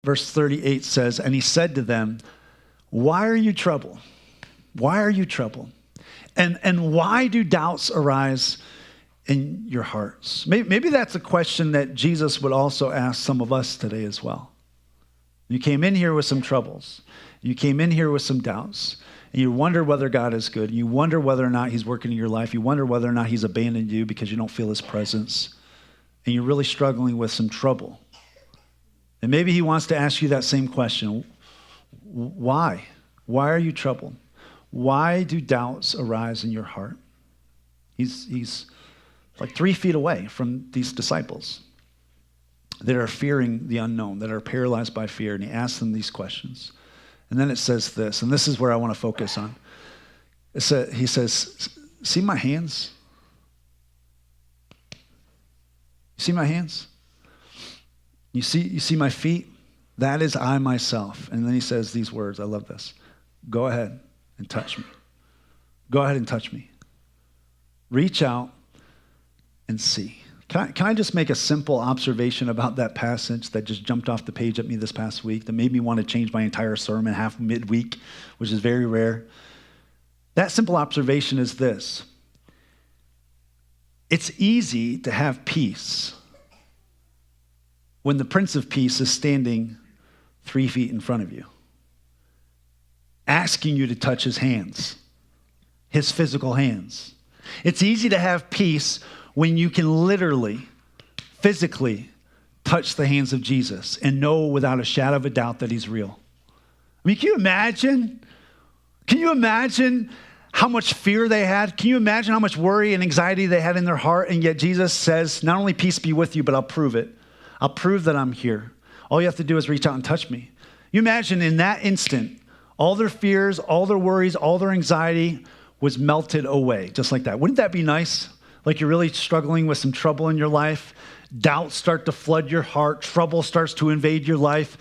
verse 38 says, and he said to them, why are you troubled? Why are you troubled? And why do doubts arise in your hearts? Maybe that's a question that Jesus would also ask some of us today as well. You came in here with some troubles. You came in here with some doubts. And you wonder whether God is good. You wonder whether or not he's working in your life. You wonder whether or not he's abandoned you because you don't feel his presence. And you're really struggling with some trouble. And maybe he wants to ask you that same question. Why? Why are you troubled? Why do doubts arise in your heart? He's like 3 feet away from these disciples that are fearing the unknown, that are paralyzed by fear. And he asks them these questions. And then it says this, and this is where I want to focus on. He says, see my hands? You see my hands? You see my feet? That is I myself. And then he says these words. I love this. Go ahead and touch me. Go ahead and touch me. Reach out and see. Can I just make a simple observation about that passage that just jumped off the page at me this past week that made me want to change my entire sermon half midweek, which is very rare? That simple observation is this. It's easy to have peace when the Prince of Peace is standing 3 feet in front of you, asking you to touch his hands, his physical hands. It's easy to have peace when you can literally, physically touch the hands of Jesus and know without a shadow of a doubt that he's real. I mean, can you imagine? Can you imagine how much fear they had? Can you imagine how much worry and anxiety they had in their heart? And yet Jesus says, not only peace be with you, but I'll prove it. I'll prove that I'm here. All you have to do is reach out and touch me. You imagine in that instant, all their fears, all their worries, all their anxiety was melted away, just like that. Wouldn't that be nice? Like you're really struggling with some trouble in your life. Doubts start to flood your heart. Trouble starts to invade your life.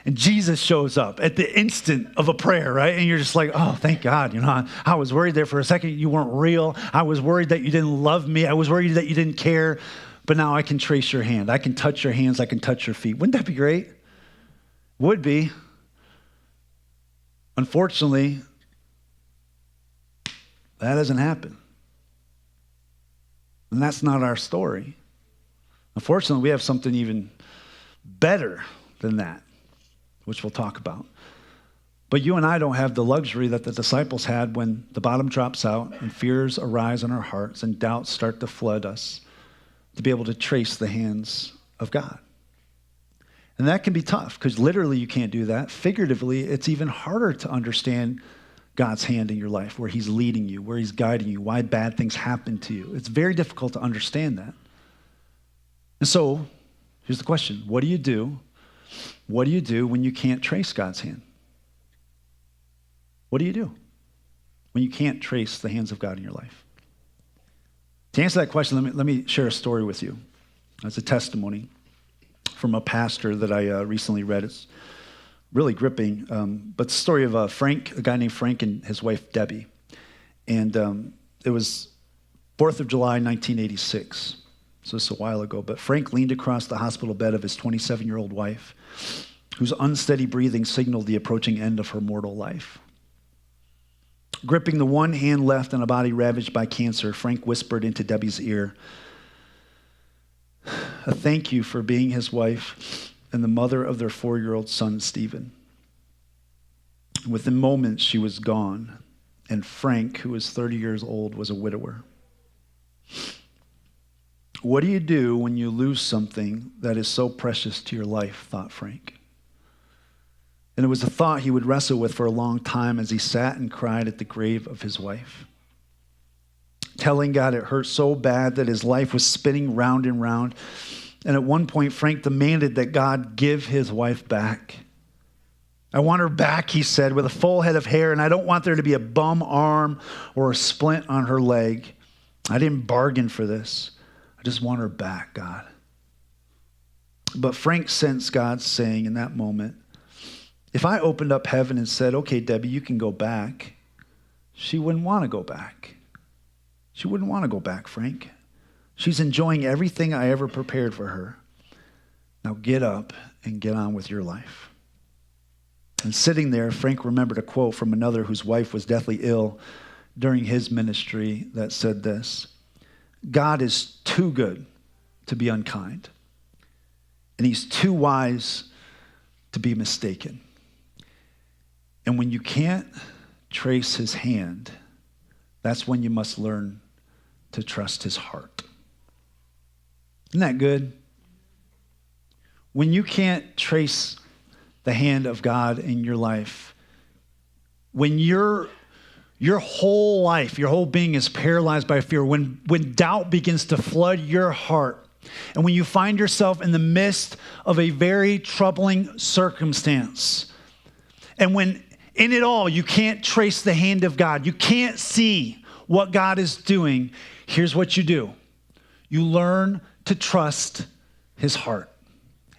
And Jesus shows up at the instant of a prayer, right? And you're just like, oh, thank God. You know, I was worried there for a second you weren't real. I was worried that you didn't love me. I was worried that you didn't care. But now I can trace your hand. I can touch your hands. I can touch your feet. Wouldn't that be great? Would be. Unfortunately, that doesn't happen. And that's not our story. Unfortunately, we have something even better than that, which we'll talk about. But you and I don't have the luxury that the disciples had when the bottom drops out and fears arise in our hearts and doubts start to flood us, to be able to trace the hands of God. And that can be tough because literally you can't do that. Figuratively, it's even harder to understand God's hand in your life, where he's leading you, where he's guiding you, why bad things happen to you. It's very difficult to understand that. And so, here's the question. What do you do? What do you do when you can't trace God's hand? What do you do when you can't trace the hands of God in your life? To answer that question, let me share a story with you. It's a testimony from a pastor that I recently read. It's really gripping, but the story of Frank, a guy named Frank and his wife Debbie. And it was 4th of July, 1986. So this is a while ago. But Frank leaned across the hospital bed of his 27-year-old wife, whose unsteady breathing signaled the approaching end of her mortal life. Gripping the one hand left on a body ravaged by cancer, Frank whispered into Debbie's ear, a thank you for being his wife and the mother of their 4-year-old son, Stephen. Within moments, she was gone, and Frank, who was 30 years old, was a widower. What do you do when you lose something that is so precious to your life, thought Frank. And it was a thought he would wrestle with for a long time as he sat and cried at the grave of his wife, telling God it hurt so bad that his life was spinning round and round. And at one point, Frank demanded that God give his wife back. I want her back, he said, with a full head of hair, and I don't want there to be a bum arm or a splint on her leg. I didn't bargain for this. I just want her back, God. But Frank sensed God saying in that moment, if I opened up heaven and said, okay, Debbie, you can go back, she wouldn't want to go back. She wouldn't want to go back, Frank. She's enjoying everything I ever prepared for her. Now get up and get on with your life. And sitting there, Frank remembered a quote from another whose wife was deathly ill during his ministry that said this: God is too good to be unkind, and he's too wise to be mistaken. And when you can't trace his hand, that's when you must learn to trust his heart. Isn't that good? When you can't trace the hand of God in your life, when your whole life, your whole being is paralyzed by fear, when doubt begins to flood your heart, and when you find yourself in the midst of a very troubling circumstance, and when in it all you can't trace the hand of God, you can't see what God is doing, here's what you do. You learn to trust his heart.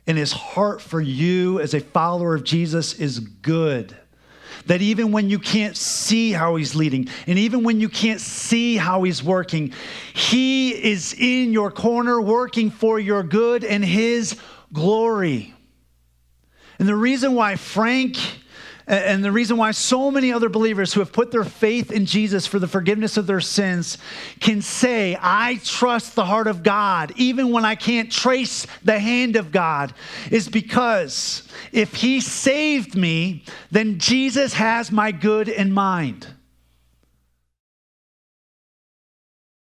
And his heart for you as a follower of Jesus is good. That even when you can't see how he's leading, and even when you can't see how he's working, he is in your corner working for your good and his glory. And the reason why Frank and the reason why so many other believers who have put their faith in Jesus for the forgiveness of their sins can say, I trust the heart of God, even when I can't trace the hand of God, is because if he saved me, then Jesus has my good in mind.